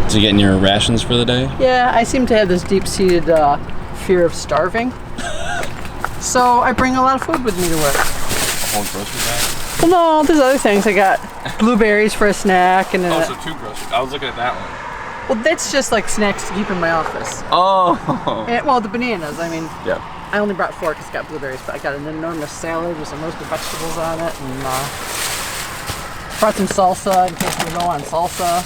So you getting your rations for the day? Yeah, I seem to have this deep-seated fear of starving. So I bring a lot of food with me to work. Whole grocery bag? Well, no, there's other things. I got blueberries for a snack, and then so 2 groceries. I was looking at that one. well, that's just like snacks to keep in my office. Oh. And, well, the bananas. I mean, Yeah. I only brought 4 because I got blueberries, but I got an enormous salad with some roasted vegetables on it, and brought some salsa in case we're low on salsa.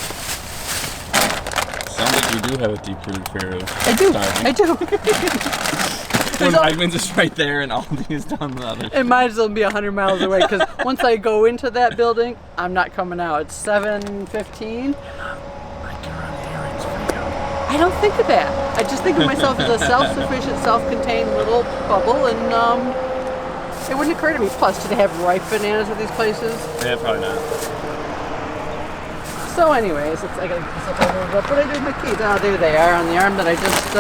Sounds like you do have a deep-rooted fear of I do. One Wegmans is right there and Aldi's down the other. It might as well be 100 miles away because once I go into that building, I'm not coming out. It's 7:15. I don't think of that. I just think of myself as a self-sufficient, self-contained little bubble, and it wouldn't occur to me. Plus, do they have ripe bananas at these places? Yeah, probably not. So anyways, I gotta get myself a little bit, but I do my keys. Oh, there they are on the arm that I just,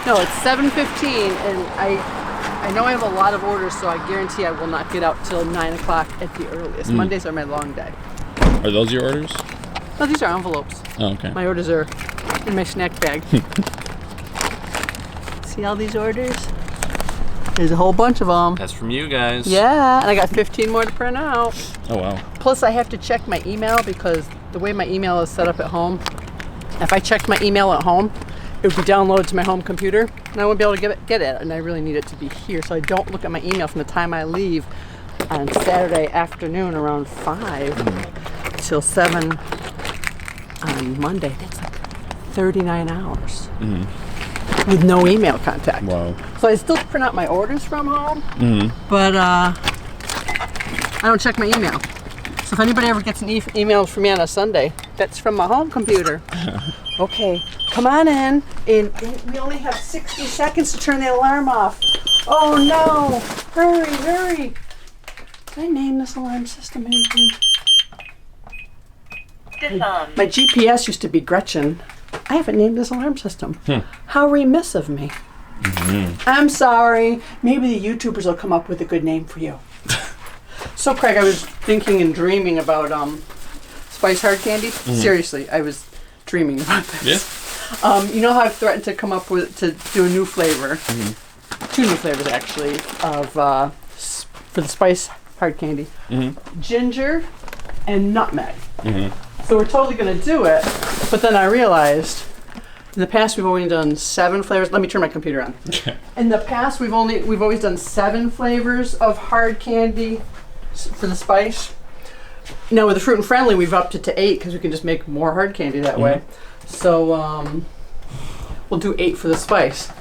no, it's 7:15, and I know I have a lot of orders, so I guarantee I will not get out till 9 o'clock at the earliest. Mondays are my long day. Are those your orders? No, these are envelopes. Oh, okay. My orders are in my snack bag. See all these orders? There's a whole bunch of them. That's from you guys. Yeah, and I got 15 more to print out. Oh, wow. Plus, I have to check my email because the way my email is set up at home, if I checked my email at home, it would be downloaded to my home computer, and I wouldn't be able to get it, and I really need it to be here, so I don't look at my email from the time I leave on Saturday afternoon around 5 till 7 on Monday. That's like 39 hours with no email contact. Wow. So I still print out my orders from home, but I don't check my email. So if anybody ever gets an email from me on a Sunday, that's from my home computer. Okay, come on in. And we only have 60 seconds to turn the alarm off. Oh no! Hurry, hurry! Did I name this alarm system anything? My GPS used to be Gretchen. I haven't named this alarm system. How remiss of me. I'm sorry. Maybe the YouTubers will come up with a good name for you. So, Craig, I was thinking and dreaming about Spice Hard Candy. Seriously, I was dreaming about this. Yeah. You know how I've threatened to come up with to do a new flavor, 2 new flavors actually of for the Spice Hard Candy, ginger and nutmeg. So we're totally gonna do it, but then I realized in the past we've only done 7 flavors. Let me turn my computer on. In the past we've always done 7 flavors of hard candy for the spice. Now with the Fruit and Friendly we've upped it to 8 because we can just make more hard candy that way. So we'll do 8 for the spice.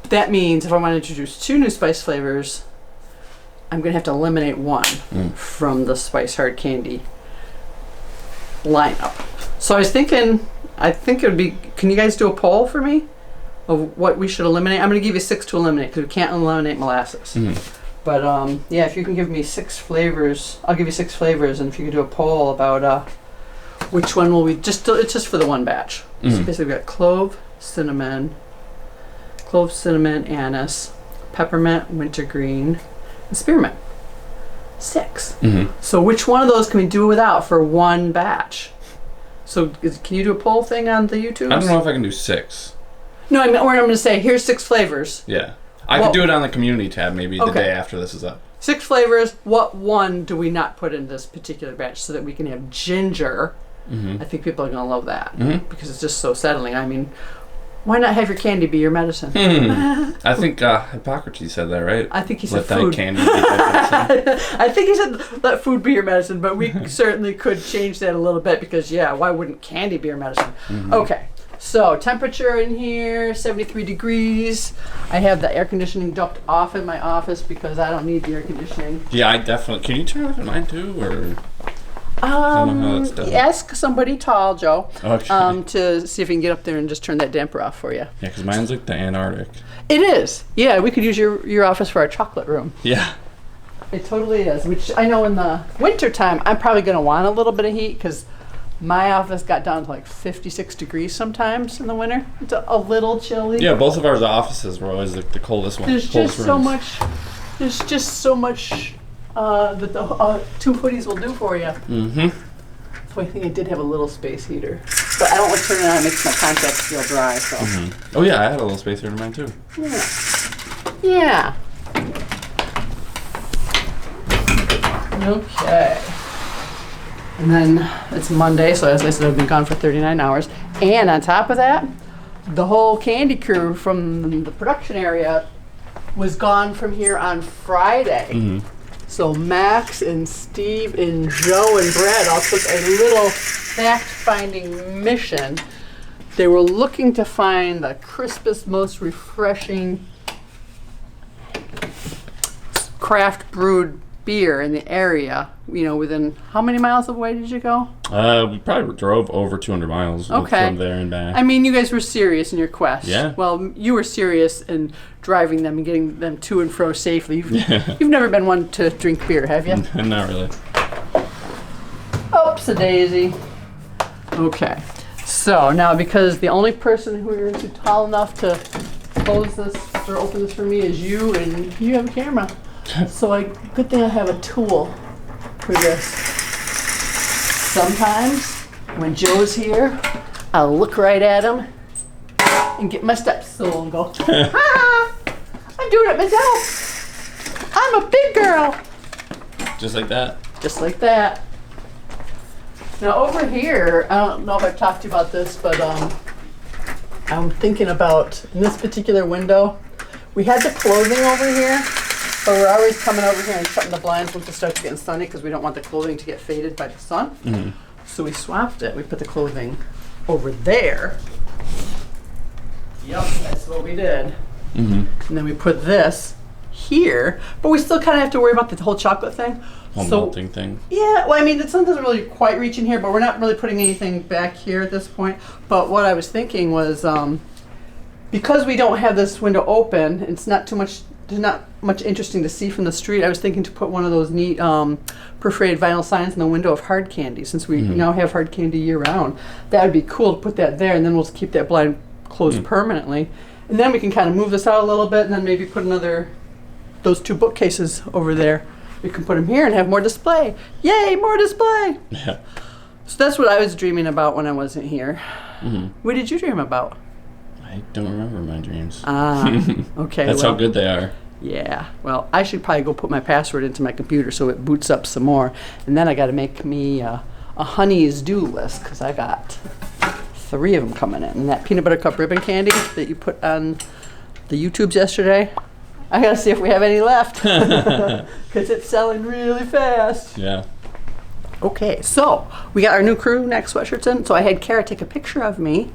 That means if I want to introduce 2 new spice flavors, I'm gonna have to eliminate 1 from the Spice Hard Candy lineup. So I was thinking, I think it would be, can you guys do a poll for me of what we should eliminate? I'm going to give you 6 to eliminate because we can't eliminate molasses. But yeah, if you can give me 6 flavors, I'll give you 6 flavors, and if you can do a poll about which one will we, it's just for the one batch. So basically we've got clove, cinnamon, anise, peppermint, wintergreen, and spearmint. 6. So which one of those can we do without for one batch? So can you do a poll thing on the YouTube? I don't know if I can do 6. No, I'm going to say here's 6 flavors. Yeah. I could do it on the community tab maybe the day after this is up. 6 flavors. What one do we not put in this particular batch so that we can have ginger? I think people are going to love that because it's just so settling. I mean, why not have your candy be your medicine? I think Hippocrates said that, right? I think he said let food. That candy be your medicine. I think he said let food be your medicine, but we certainly could change that a little bit because, yeah, why wouldn't candy be your medicine? Okay, so temperature in here, 73 degrees. I have the air conditioning duct off in my office because I don't need the air conditioning. Yeah, I definitely. Can you turn it off in mine too, or? Ask somebody tall, Joe, Okay. to see if we can get up there and just turn that damper off for you. Yeah, because mine's like the Antarctic. It is. Yeah, we could use your office for our chocolate room. Yeah. It totally is, which I know in the winter time, I'm probably going to want a little bit of heat because my office got down to like 56 degrees sometimes in the winter. It's a little chilly. Yeah, both of our offices were always like the coldest one. There's just so much that the 2 hoodies will do for you. So I think I did have a little space heater. But I don't like turning it on. It makes my contacts feel dry. So. Oh yeah, I had a little spacer in mine too. Yeah. Okay. And then it's Monday, so as I said, I've been gone for 39 hours. And on top of that, the whole candy crew from the production area was gone from here on Friday. So Max and Steve and Joe and Brad all took a little fact-finding mission. They were looking to find the crispest, most refreshing craft brewed beer in the area. You know, within how many miles away did you go? We probably drove over 200 miles from there and back. I mean, you guys were serious in your quest. Yeah. Well, you were serious in driving them and getting them to and fro safely. You've never been one to drink beer, have you? Not really. Oops-a-daisy. Okay. So now, because the only person who is tall enough to close this or open this for me is you, and you have a camera. So good thing I have a tool for this. Sometimes when Joe's here, I'll look right at him and get my step stool and go, ha! I'm doing it myself. I'm a big girl. Just like that? Just like that. Now over here, I don't know if I've talked to you about this, but I'm thinking about in this particular window, we had the clothing over here. But we're always coming over here and shutting the blinds once it starts getting sunny because we don't want the clothing to get faded by the sun. So we swapped it. We put the clothing over there. Yep, that's what we did. And then we put this here, but we still kind of have to worry about the whole chocolate thing. Melting thing. Yeah, well, I mean, the sun doesn't really quite reach in here, but we're not really putting anything back here at this point. But what I was thinking was, because we don't have this window open, it's not too much. There's not much interesting to see from the street. I was thinking to put one of those neat perforated vinyl signs in the window of hard candy, since we now have hard candy year round. That would be cool to put that there, and then we'll just keep that blind closed permanently. And then we can kind of move this out a little bit, and then maybe put those two bookcases over there. We can put them here and have more display. Yay, more display! Yeah. So that's what I was dreaming about when I wasn't here. What did you dream about? I don't remember my dreams. Okay. That's how good they are. Yeah. Well, I should probably go put my password into my computer so it boots up some more. And then I got to make me a honey's do list because I got 3 of them coming in. And that peanut butter cup ribbon candy that you put on the YouTubes yesterday, I got to see if we have any left because it's selling really fast. Yeah. Okay. So we got our new crew neck sweatshirts in. So I had Kara take a picture of me.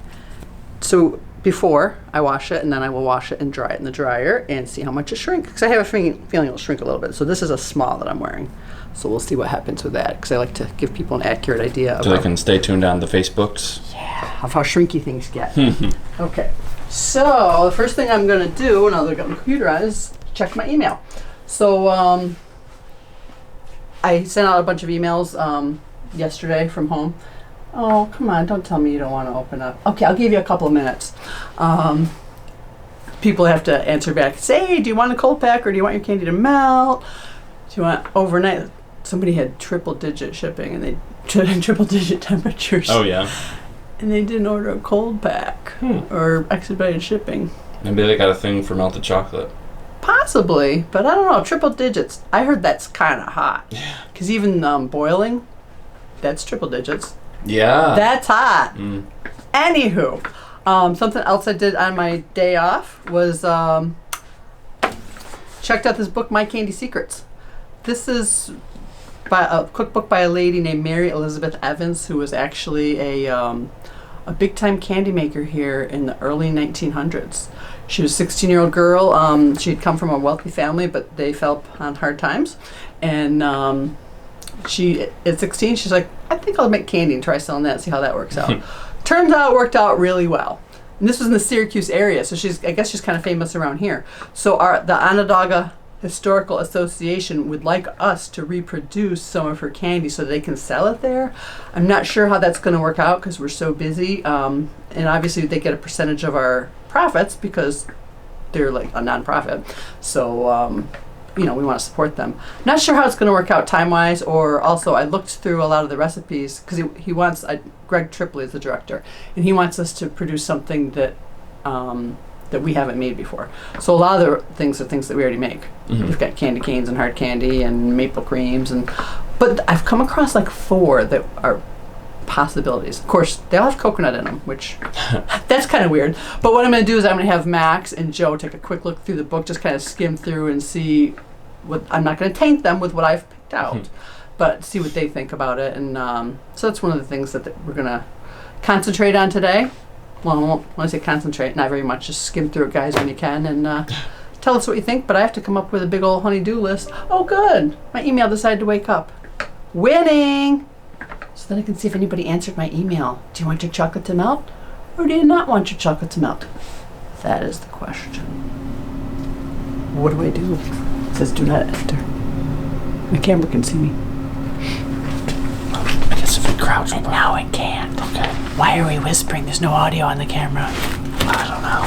So before I wash it, and then I will wash it and dry it in the dryer and see how much it shrinks. Because I have a feeling it'll shrink a little bit. So this is a small that I'm wearing. So we'll see what happens with that. Because I like to give people an accurate idea of so they can stay tuned on the Facebooks. Yeah, of how shrinky things get. Okay. So the first thing I'm going to do, now that I've got my computer on, is check my email. So I sent out a bunch of emails yesterday from home. Oh, come on, don't tell me you don't want to open up. Okay, I'll give you a couple of minutes. People have to answer back. Say, hey, do you want a cold pack or do you want your candy to melt? Do you want overnight? Somebody had triple-digit shipping and they triple-digit temperatures. Oh, yeah. And they didn't order a cold pack or expedited shipping. Maybe they got a thing for melted chocolate. Possibly, but I don't know. Triple digits. I heard that's kind of hot. Yeah. Because even boiling, that's triple digits. Yeah. That's hot. Anywho, something else I did on my day off was checked out this book, My Candy Secrets. This is by a cookbook by a lady named Mary Elizabeth Evans, who was actually a big-time candy maker here in the early 1900s. She was a 16-year-old girl. She had come from a wealthy family, but they fell on hard times. And she, at 16, she's like, I think I'll make candy and try selling that and see how that works out. Turns out it worked out really well. And this was in the Syracuse area, so I guess she's kind of famous around here. So the Onondaga Historical Association would like us to reproduce some of her candy so they can sell it there. I'm not sure how that's going to work out because we're so busy. And obviously they get a percentage of our profits because they're like a nonprofit. So we want to support them. Not sure how it's going to work out time-wise, or also I looked through a lot of the recipes because he wants, Greg Tripley is the director, and he wants us to produce something that that we haven't made before. So a lot of the things are things that we already make. We've got candy canes and hard candy and maple creams, but I've come across like 4 that are possibilities. Of course, they all have coconut in them, which that's kind of weird. But what I'm going to do is I'm going to have Max and Joe take a quick look through the book, just kind of skim through and see what. I'm not going to taint them with what I've picked out, but see what they think about it. And so that's one of the things that we're going to concentrate on today. Well, when I say concentrate, not very much. Just skim through it, guys, when you can, and tell us what you think. But I have to come up with a big old honey-do list. Oh, good. My email decided to wake up. Winning! So then I can see if anybody answered my email. Do you want your chocolate to melt? Or do you not want your chocolate to melt? That is the question. What do I do? It says do not enter. My camera can see me. I guess if we crouch, and now it can't. Okay. Why are we whispering? There's no audio on the camera. I don't know.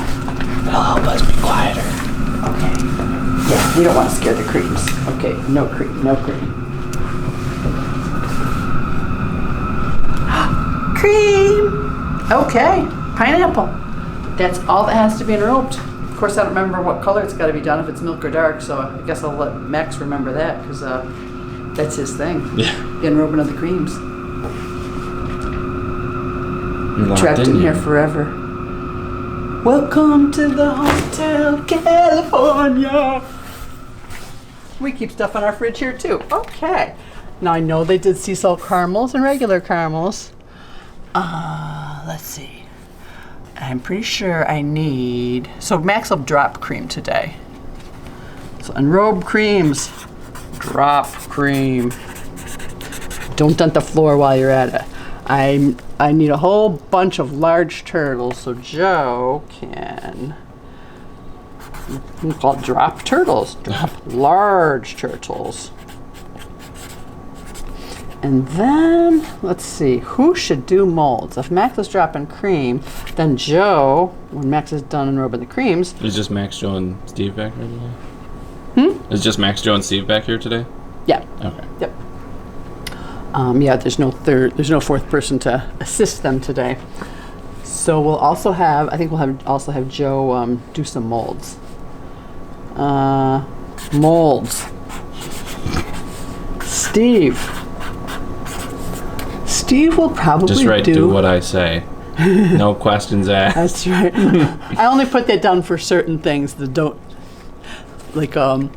It'll help us be quieter. Okay. Yeah, we don't want to scare the creams. Okay, no cream, no cream. Cream! Okay, pineapple. That's all that has to be enrobed. Of course, I don't remember what color it's got to be done, if it's milk or dark, so I guess I'll let Max remember that, because that's his thing. Yeah. The enrobing of the creams. Trapped in here forever. Welcome to the Hotel California. We keep stuff on our fridge here too. Okay. Now I know they did sea salt caramels and regular caramels. Let's see. I'm pretty sure I need. So Max will drop cream today. So enrobe creams. Drop cream. Don't dump the floor while you're at it. I need a whole bunch of large turtles, so Joe can. We call it drop turtles. Drop large turtles. And then, let's see, who should do molds? If Max is dropping cream, then Joe, when Max is done enrobing the creams. Is just Max, Joe, and Steve back here today? Is just Max, Joe, and Steve back here today? Yeah. Okay. Yep. Yeah, there's no fourth person to assist them today. So we'll also have, I think we'll also have Joe do some molds. Molds. Steve will probably just do what I say. No questions asked. That's right. I only put that down for certain things that don't, like peanut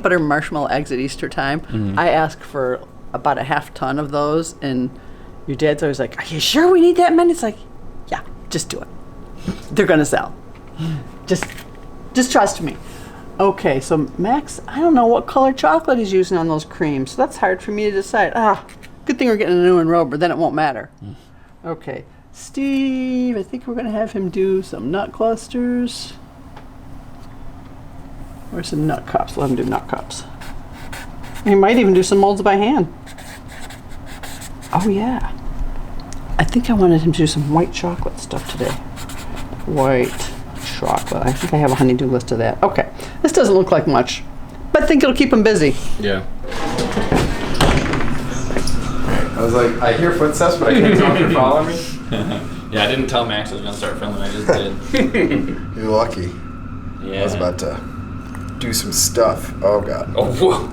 butter marshmallow eggs at Easter time. I ask for about a half ton of those, and your dad's always like, "Are you sure we need that many?" It's like, yeah, just do it. They're gonna sell. Just trust me. Okay, so Max, I don't know what color chocolate he's using on those creams, so that's hard for me to decide. Good thing we're getting a new enrober, then it won't matter. Okay, Steve, I think we're gonna have him do some nut clusters. Or some nut cups. Let him do nut cups. He might even do some molds by hand. Oh yeah. I think I wanted him to do some white chocolate stuff today. White chocolate. I think I have a honey-do list of that. Okay. This doesn't look like much, but I think it'll keep him busy. Yeah. I was like, I hear footsteps, but I can't tell if you're following me. Yeah, I didn't tell Max I was gonna start filming. I just did. You're lucky. Yeah. I was about to do some stuff. Oh god. Oh whoa.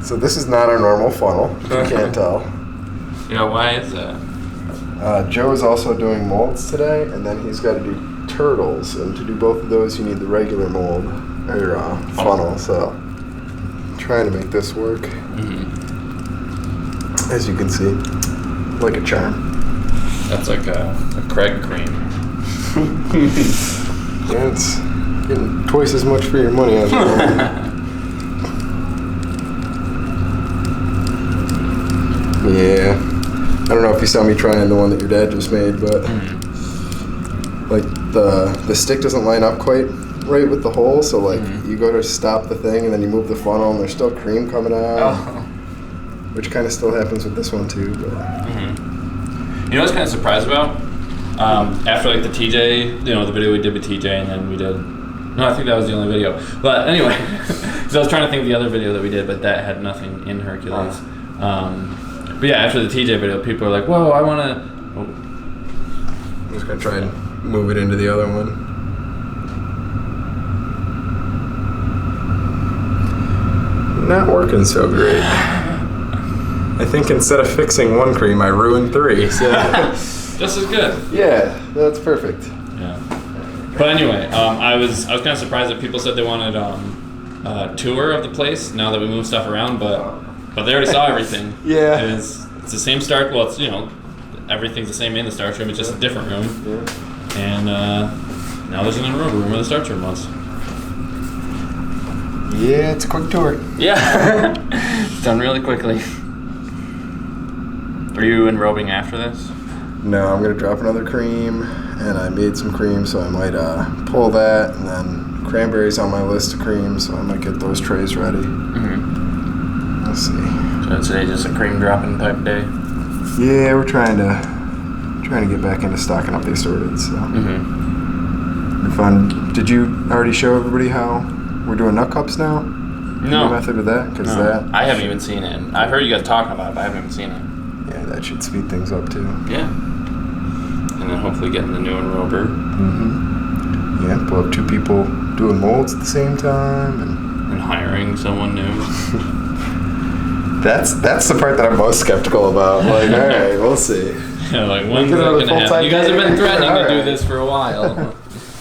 So this is not our normal funnel. If you can't tell. Yeah, why is that? Joe is also doing molds today, and then he's got to do turtles. And to do both of those, you need the regular mold or funnel. So I'm trying to make this work. As you can see, like a charm. That's like a Craig cream. Yeah, it's getting twice as much for your money as well. Yeah. I don't know if you saw me trying the one that your dad just made, but like the stick doesn't line up quite right with the hole, so like you go to stop the thing and then you move the funnel and there's still cream coming out. Which kind of still happens with this one too, but You know what I was kind of surprised about? After like the TJ, the video we did with TJ, and then we did No, I think that was the only video. But anyway, so I was trying to think of the other video that we did, but that had nothing in Hercules. But yeah, after the TJ video, people are like, "Whoa, I want to." Oh. I'm just gonna try and move it into the other one. Not working so great. I think instead of fixing one cream, I ruined 3. So. Just as good. Yeah, that's perfect. Yeah. But anyway, I was kind of surprised that people said they wanted a tour of the place now that we moved stuff around, but they already saw everything. Yeah. It's the same start. Well, it's everything's the same in the starch room. It's just a different room. Yeah. And now there's another room where the starch room was. Yeah, it's a quick tour. Yeah. It's done really quickly. Are you enrobing after this? No, I'm gonna drop another cream, and I made some cream, so I might pull that, and then cranberries on my list of creams, so I might get those trays ready. Mm-hmm. We'll see. So today just a cream dropping type day. Yeah, we're trying to get back into stocking up the assorted. So. Mm-hmm. Fun. Did you already show everybody how we're doing nut cups now? No. The method of that, because I haven't even seen it. I've heard you guys talking about it, but I haven't even seen it. Yeah, that should speed things up too. Yeah. And then hopefully getting the new enrober. Mm-hmm. Yeah, we'll have 2 people doing molds at the same time, and hiring someone new. That's the part that I'm most skeptical about. Like, all right, we'll see. Yeah, like when's that gonna happen? You guys have been threatening to do this for a while.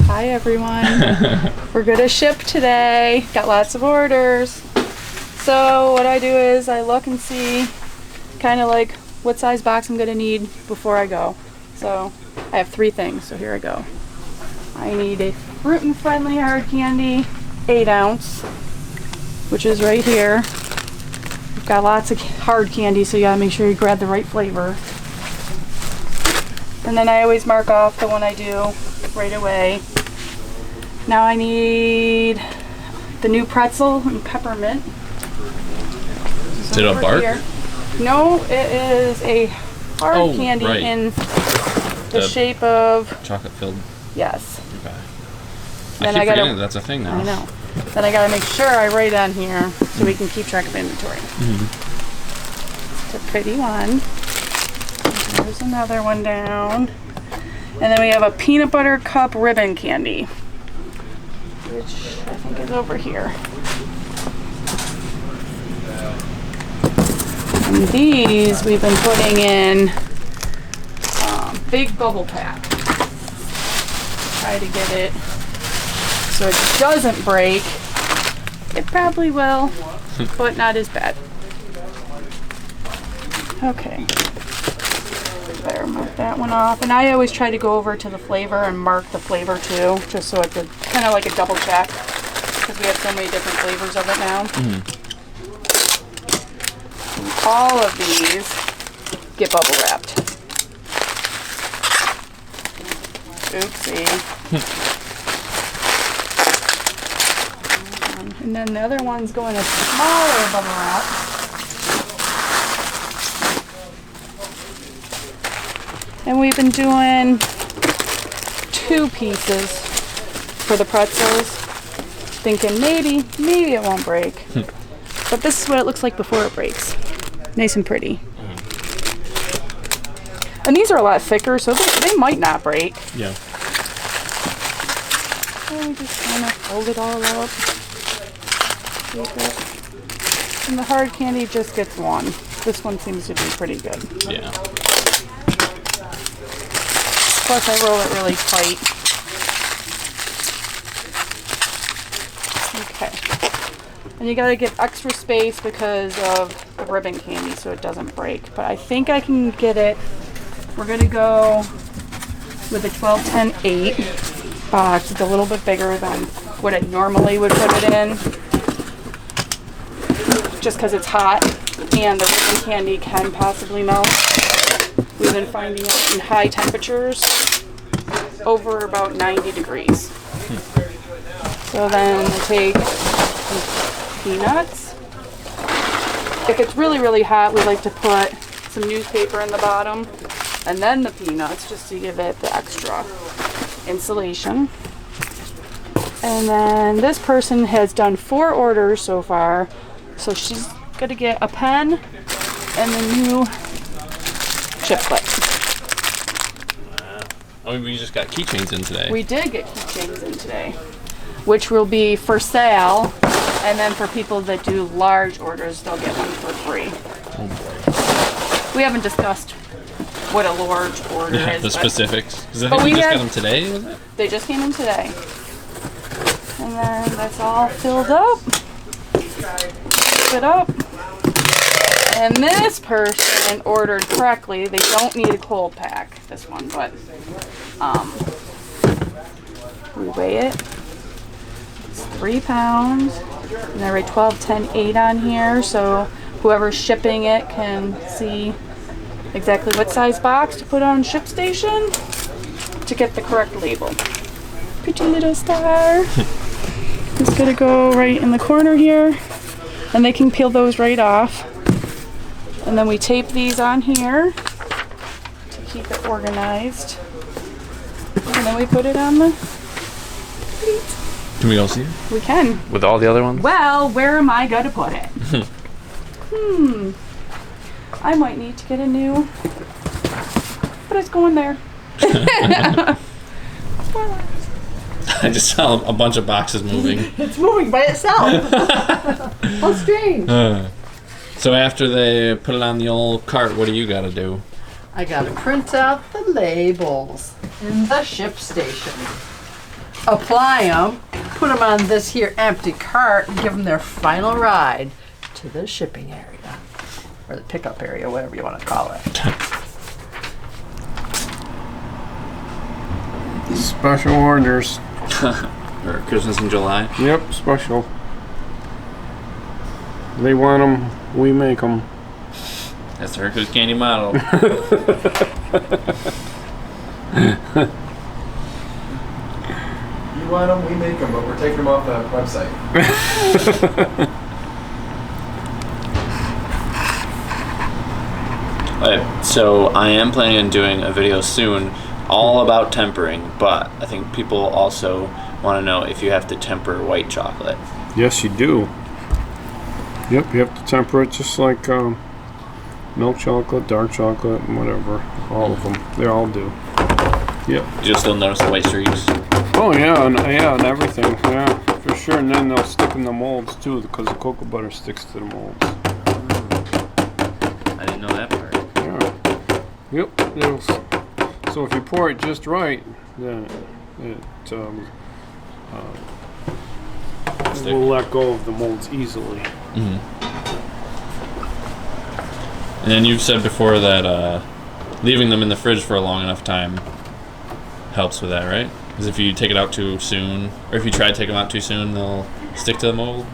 Hi everyone. We're gonna ship today. Got lots of orders. So what I do is I look and see kind of like what size box I'm gonna need before I go. So I have 3 things, so here I go. I need a fruit and friendly hard candy, 8 ounce, which is right here. We've got lots of hard candy, so you gotta make sure you grab the right flavor. And then I always mark off the one I do right away. Now I need the new pretzel and peppermint. Is it a bark? Here. No, it is a hard candy in the shape of chocolate filled. Yes. Okay. Then I keep forgetting that's a thing now. I know. Then I gotta make sure I write on here so we can keep track of inventory. Mm-hmm. It's a pretty one. There's another one down. And then we have a peanut butter cup ribbon candy, which I think is over here. And these we've been putting in big bubble pack. Try to get it so it doesn't break. It probably will, but not as bad. Okay. There, mark that one off. And I always try to go over to the flavor and mark the flavor too, just so I could kind of like a double check, because we have so many different flavors of it now. Mm-hmm. All of these get bubble wrapped. Oopsie. And then the other one's going a smaller bubble wrap. And we've been doing 2 pieces for the pretzels, thinking maybe it won't break. But this is what it looks like before it breaks. Nice and pretty. And these are a lot thicker, so they might not break. Yeah. So we just kind of fold it all up. And the hard candy just gets 1. This one seems to be pretty good. Yeah. Plus I roll it really tight. Okay. And you gotta give extra space because of the ribbon candy so it doesn't break. But I think I can get it. We're gonna go with a 12-10-8 box. It's a little bit bigger than what I normally would put it in. Just because it's hot and the ribbon candy can possibly melt. We've been finding it in high temperatures over about 90 degrees. So then we'll take some peanuts. If it's really, really hot, we like to put some newspaper in the bottom and then the peanuts just to give it the extra insulation. And then this person has done 4 orders so far. So she's going to get a pen and the new chip clip. Oh, we just got keychains in today. We did get keychains in today, which will be for sale. And then for people that do large orders, they'll get one for free. Oh boy. We haven't discussed what a large order is. The specifics. Because I But think we just had- got them today, was it? They just came in today. And then that's all filled up. Fill it up. And this person ordered correctly. They don't need a cold pack, this one, but we weigh it. It's 3 pounds. And I write 12, 10, 8 on here, so whoever's shipping it can see exactly what size box to put on ShipStation to get the correct label. Pretty little star. It's gonna go right in the corner here, and they can peel those right off. And then we tape these on here to keep it organized. And then we put it on the plate. Can we all see it? We can. With all the other ones? Well, where am I gonna put it? I might need to get a new, but it's going there. I just saw a bunch of boxes moving. It's moving by itself. How strange. So after they put it on the old cart, what do you got to do? I gotta print out the labels in the ShipStation. Apply them, put them on this here empty cart, and give them their final ride to the shipping area. Or the pickup area, whatever you want to call it. Special orders. Or Christmas in July? Yep, special. They want them, we make them. That's the Hercules Candy model. You want them, we make them, but we're taking them off the website. Okay, so I am planning on doing a video soon all about tempering, but I think people also want to know if you have to temper white chocolate. Yes, you do. Yep, you have to temper it just like milk chocolate, dark chocolate, and whatever. All of them. They all do. Yep. You'll still notice the white streaks. Oh yeah, and everything. Yeah, for sure. And then they'll stick in the molds too, because the cocoa butter sticks to the molds. I didn't know that part. Yeah. Yep. So if you pour it just right, then it will let go of the molds easily. Mm-hmm. And then you've said before that leaving them in the fridge for a long enough time helps with that, right? Because if you take it out too soon, or if you try to take them out too soon, they'll stick to the mold.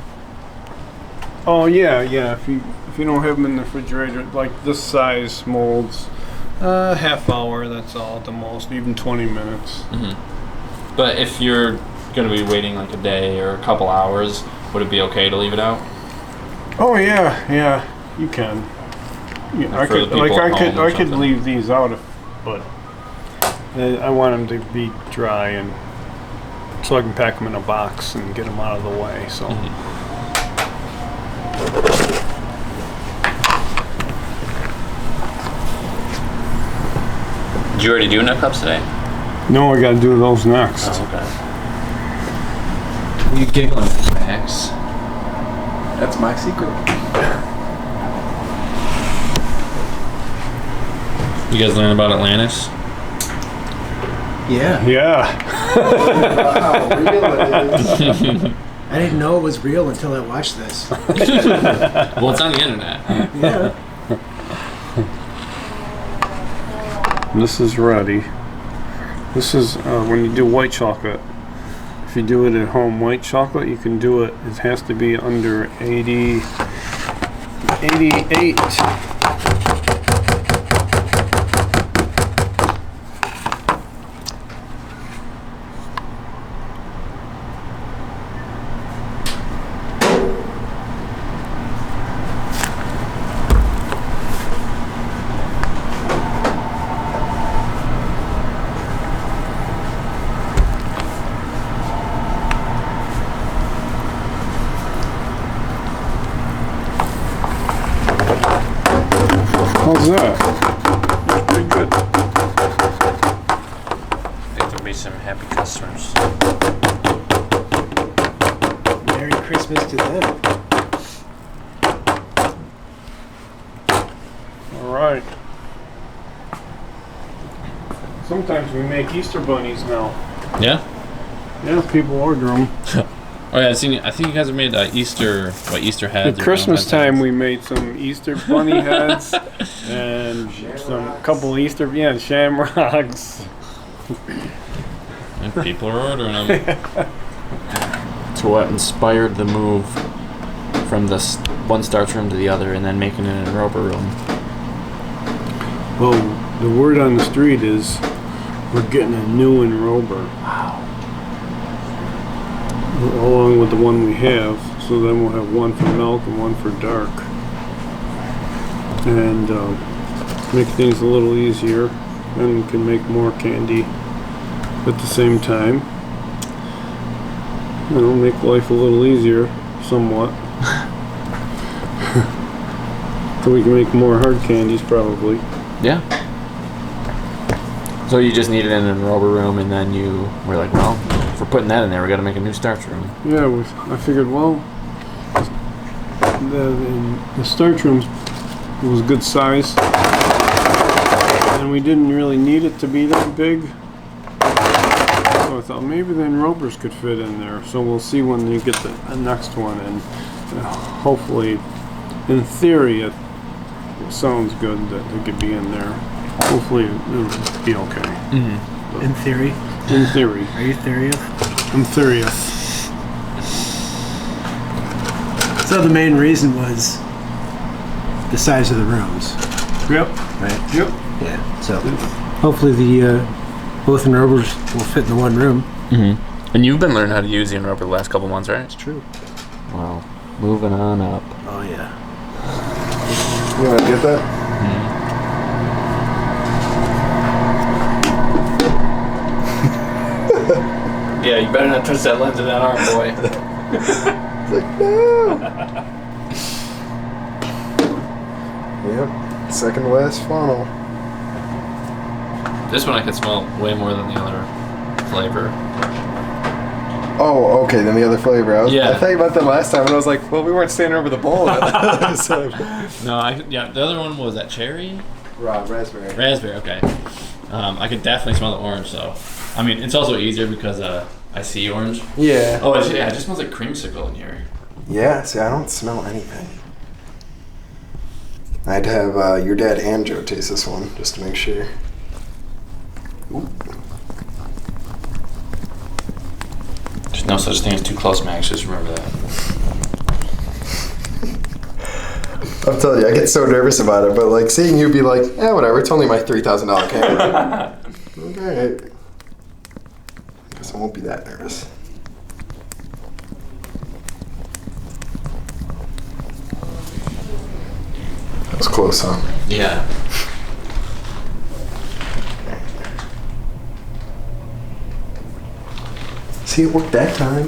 Oh yeah. If you don't have them in the refrigerator, like this size molds, half hour. That's all at the most. Even 20 minutes. Mm-hmm. But if you're going to be waiting like a day or a couple hours, would it be okay to leave it out? Oh yeah. You can. Yeah, Like for the people at home or I could something. leave these out, but I want them to be dry and so I can pack them in a box and get them out of the way. So. Mm-hmm. Did you already do nut cups today? No, I got to do those next. Oh, okay. You giggling, Max? That's my secret. You guys learn about Atlantis? Yeah. Yeah. Wow, real it is. I didn't know it was real until I watched this. Well, it's on the internet. Yeah. This is ready. This is when you do white chocolate. If you do it at home, white chocolate, you can do it. It has to be under 88. How's that? That's pretty good. I think there'll be some happy customers. Merry Christmas to them. All right. Sometimes we make Easter bunnies now. Yeah? Yeah, people order them. Oh yeah, I think you guys have made Easter heads. At Christmas time, we made some Easter bunny heads and some couple Easter shamrocks. And people are ordering them. So what inspired the move from this one starch room to the other, and then making it a rubber room? Well, the word on the street is we're getting a new enrober. Wow. Along with the one we have, so then we'll have one for milk and one for dark, and make things a little easier, and we can make more candy at the same time. You know, make life a little easier, somewhat. So we can make more hard candies, probably. Yeah. So you just needed an enrober room, and then you were like, well, if we're putting that in there, we got to make a new starch room. Yeah, I figured, well, the starch room was a good size, and we didn't really need it to be that big. So I thought maybe the enrobers could fit in there. So we'll see when you get the next one, and hopefully, in theory, it sounds good that they could be in there. Hopefully, it'll be okay. Mm-hmm. In theory. In theory. Are you serious? I'm serious. So the main reason was the size of the rooms, Yep. right? Yep. Yeah. So hopefully the both enrobers will fit in the one room. Mm-hmm. And you've been learning how to use the enrober the last couple months, right? It's true. Wow. Moving on up. Oh yeah. You want to get that? Yeah, you better not touch that lens of that arm, boy. It's like, no! Yep, second to last funnel. This one I could smell way more than the other flavor. Oh, okay, then the other flavor. I Yeah. thought you meant that last time, and I was like, well, we weren't standing over the bowl. So, No, the other one was that cherry? raspberry. Raspberry, okay. I could definitely smell the orange, though. I mean, it's also easier because I see orange. Yeah. Oh, it just smells like creamsicle in here. Yeah, see, I don't smell anything. I'd have your dad and Joe taste this one, just to make sure. Ooh. There's no such thing as too close, Max. Just remember that. I'm telling you, I get so nervous about it, but like seeing you be like, whatever, it's only my $3,000 camera. Alright. Guess I won't be that nervous. That was close, huh? Yeah. See, it worked that time.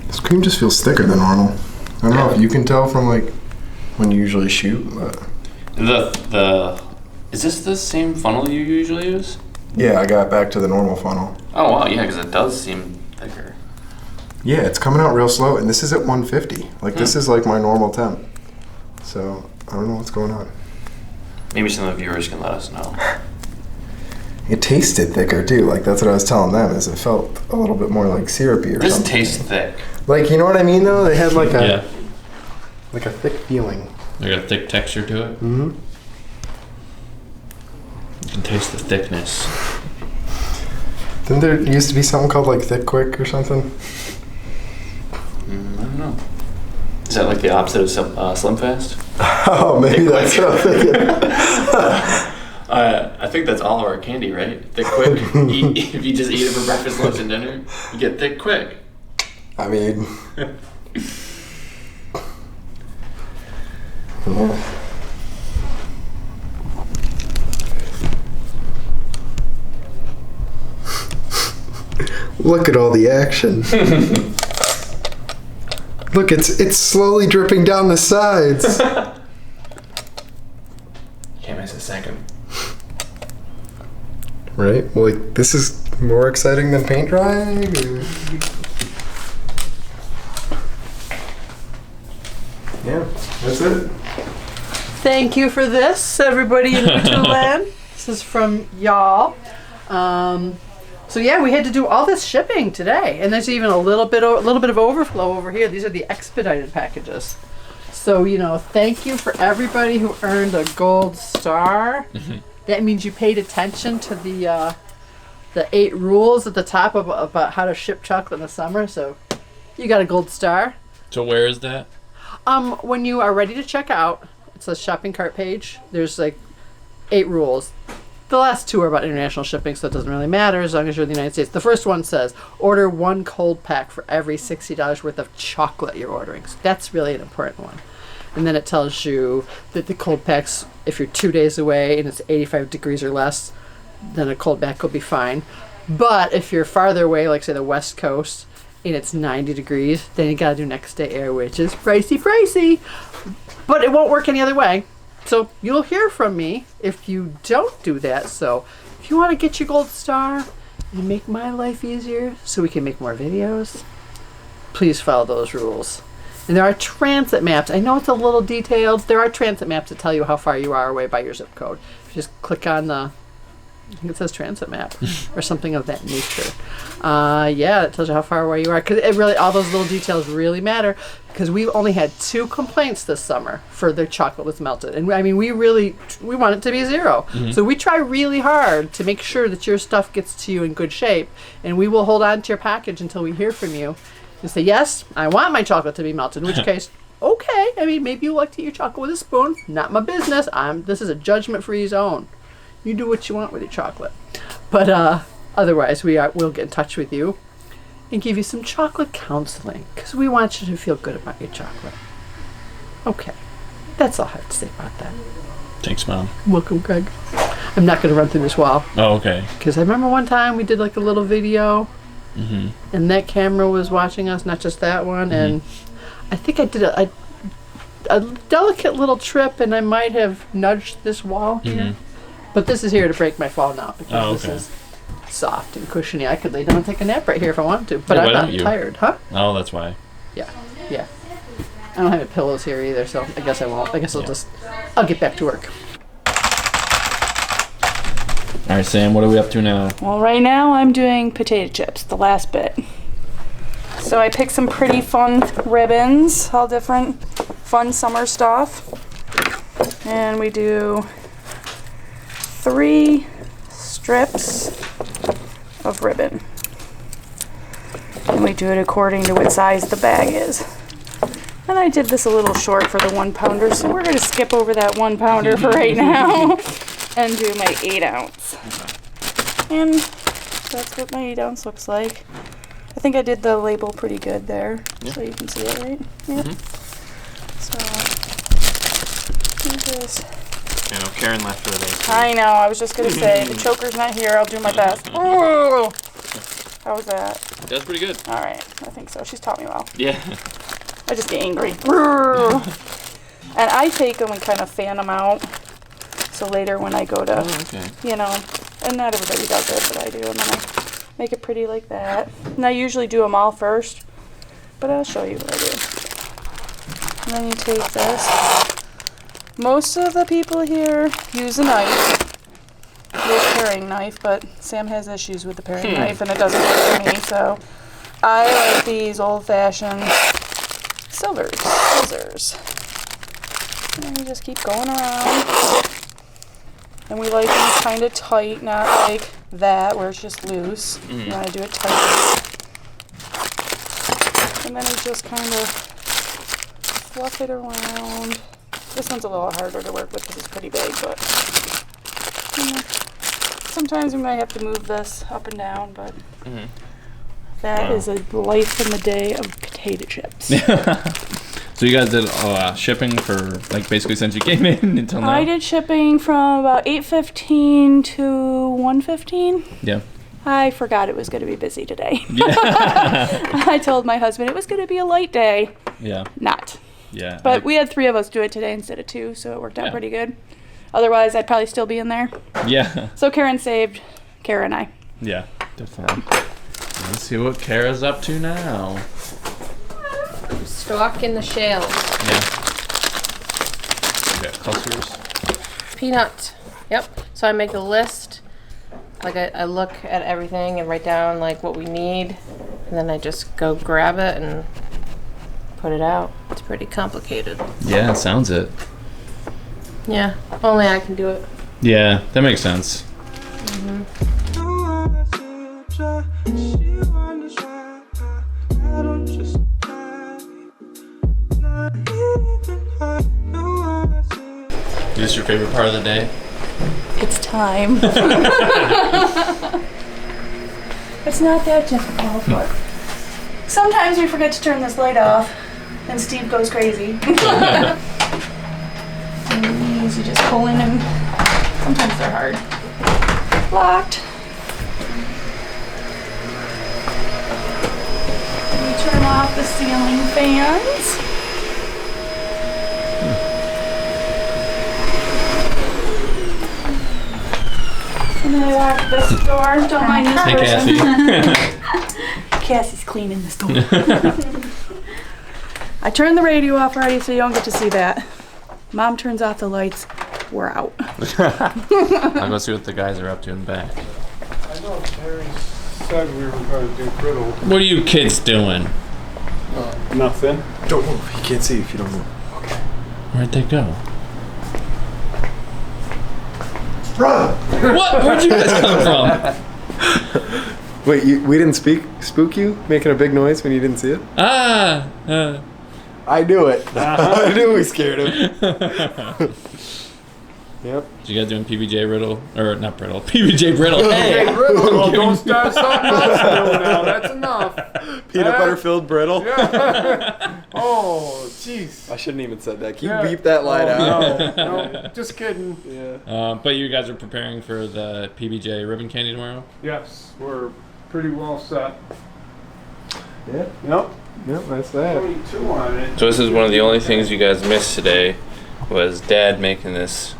This cream just feels thicker than normal. I don't know if you can tell from like when you usually shoot, but Is this the same funnel you usually use? yeah, I got back to the normal funnel. Oh wow, yeah, because it does seem thicker. Yeah, it's coming out real slow, and this is at 150. Like this is like my normal temp. So I don't know what's going on. Maybe some of the viewers can let us know. It tasted thicker too. Like that's what I was telling them. Is it felt a little bit more like syrupy or This something. tastes thick. Like you know what I mean though? They had like a Yeah. like a thick feeling. They got a thick texture to it. Mm-hmm. You can taste the thickness. Didn't there used to be something called like Thick Quick or something? I don't know. Is that like the opposite of Slim Fast? Oh, maybe Thick that's Quick. what I'm thinking. I think that's all of our candy, right? Thick Quick. If you just eat it for breakfast, lunch, and dinner, you get Thick Quick. I mean, yeah. Look at all the action. Look, it's slowly dripping down the sides. Can't miss a second. Right? Well, like, this is more exciting than paint drying? Or... Yeah, that's it. Thank you for this, everybody in YouTube land. This is from y'all. So yeah, we had to do all this shipping today, and there's even a little bit of overflow over here. These are the expedited packages. So, you know, thank you for everybody who earned a gold star. That means you paid attention to the 8 rules at the top about how to ship chocolate in the summer. So you got a gold star. So where is that? When you are ready to check out, it's a shopping cart page. There's like 8 rules. The last 2 are about international shipping, so it doesn't really matter as long as you're in the United States. The first one says, order 1 cold pack for every $60 worth of chocolate you're ordering. So that's really an important one. And then it tells you that the cold packs, if you're 2 days away and it's 85 degrees or less, then a cold pack will be fine. But if you're farther away, like say the West Coast, and it's 90 degrees, then you gotta do next day air, which is pricey. But it won't work any other way. So you'll hear from me if you don't do that. So if you want to get your gold star and make my life easier so we can make more videos, please follow those rules. And there are transit maps. I know it's a little detailed. There are transit maps that tell you how far you are away by your zip code. If you just click on the, I think it says transit map or something of that nature. Yeah, it tells you how far away you are. Because it really, all those little details really matter. Because we only had 2 complaints this summer for their chocolate was melted. And I mean, we want it to be 0. So we try really hard to make sure that your stuff gets to you in good shape. And we will hold on to your package until we hear from you. And say, yes, I want my chocolate to be melted. In which case, okay. I mean, maybe you like to eat your chocolate with a spoon. Not my business. This is a judgment-free zone. You do what you want with your chocolate. But otherwise, we'll get in touch with you and give you some chocolate counseling because we want you to feel good about your chocolate. Okay. That's all I have to say about that. Thanks, Mom. Welcome, Greg. I'm not going to run through this wall. Oh, okay. Because I remember one time we did like a little video and that camera was watching us, not just that one. And I think I did a delicate little trip and I might have nudged this wall here. But this is here to break my fall now because this is soft and cushiony. I could lay down and take a nap right here if I wanted to, but I'm not tired, huh? Oh, that's why. Yeah. I don't have any pillows here either, so I guess I won't. I guess I'll get back to work. All right, Sam, what are we up to now? Well, right now I'm doing potato chips, the last bit. So I picked some pretty fun ribbons, all different fun summer stuff. And we do 3 strips of ribbon. And we do it according to what size the bag is. And I did this a little short for the 1 pounder, so we're going to skip over that 1 pounder for right now and do my 8 ounce. And that's what my 8 ounce looks like. I think I did the label pretty good there, so you can see it, right? Yeah. So, just... You know, Karen left for the day. I know, I was just going to say, the choker's not here, I'll do my best. Oh! How was that? That's pretty good. All right, I think so. She's taught me well. Yeah. I just get angry. And I take them and kind of fan them out. So later when I go to, you know, and not everybody does it, but I do. And then I make it pretty like that. And I usually do them all first, but I'll show you what I do. And then you take this. Most of the people here use a knife. This paring knife, but Sam has issues with the paring knife and it doesn't work for me, so I like these old-fashioned scissors. And we just keep going around. And we like them kind of tight, not like that where it's just loose. You want to do it tight. And then we just kind of fluff it around. This one's a little harder to work with because it's pretty big, but sometimes we might have to move this up and down, but That Wow. is a life in the day of potato chips. So you guys did shipping for like basically since you came in until now? I did shipping from about 8:15 to 1:15. Yeah. I forgot it was going to be busy today. Yeah. I told my husband it was going to be a light day. Yeah. Not. Yeah. But we had 3 of us do it today instead of 2, so it worked out Yeah. pretty good. Otherwise, I'd probably still be in there. Yeah. So Karen saved Kara and I. Yeah. Definitely. Let's see what Kara's up to now. Stock in the shells. Yeah. You got clusters. Peanut. Yep. So I make a list. Like I look at everything and write down like what we need, and then I just go grab it and put it out. It's pretty complicated. Yeah, it sounds it. Yeah. Only I can do it. Yeah, that makes sense. Is this your favorite part of the day? It's time. It's not that difficult, but sometimes we forget to turn this light off, and Steve goes crazy. And these you just pull in, and sometimes they're hard. Locked. We turn off the ceiling fans. And then I lock this door. Don't mind this Hey, person. Cassie. Cassie's cleaning this door. I turned the radio off already, so you don't get to see that. Mom turns off the lights. We're out. I'll go see what the guys are up to in the back. I know Terry said we were going to do griddle. What are you kids doing? Nothing. Don't move. You can't see if you don't move. Where'd they go? Run! What? Where'd you guys come from? Wait, we didn't spook you? Making a big noise when you didn't see it? I knew it. I knew we scared him. Yep. So you guys doing PBJ riddle? Or not brittle. PBJ brittle. Hey! Well, don't start something else new now. That's enough. Peanut butter filled brittle. Yeah. Oh, jeez. I shouldn't even said that. Can Yeah. you beep that line out? No, just kidding. Yeah. But you guys are preparing for the PBJ ribbon candy tomorrow? Yes, we're pretty well set. Yeah. Yep. Yep, that's that. 22 on it. So this is one of the only things you guys missed today was Dad making this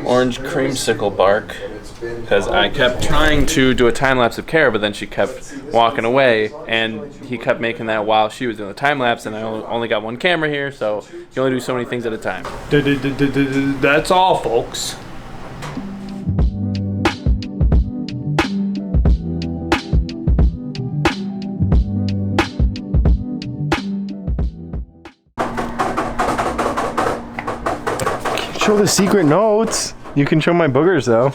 orange creamsicle bark, because I kept trying to do a time lapse of Kara, but then she kept walking away, and he kept making that while she was doing the time lapse, and I only got one camera here, so you only do so many things at a time. That's all, folks. Show the secret notes. You can show my boogers though.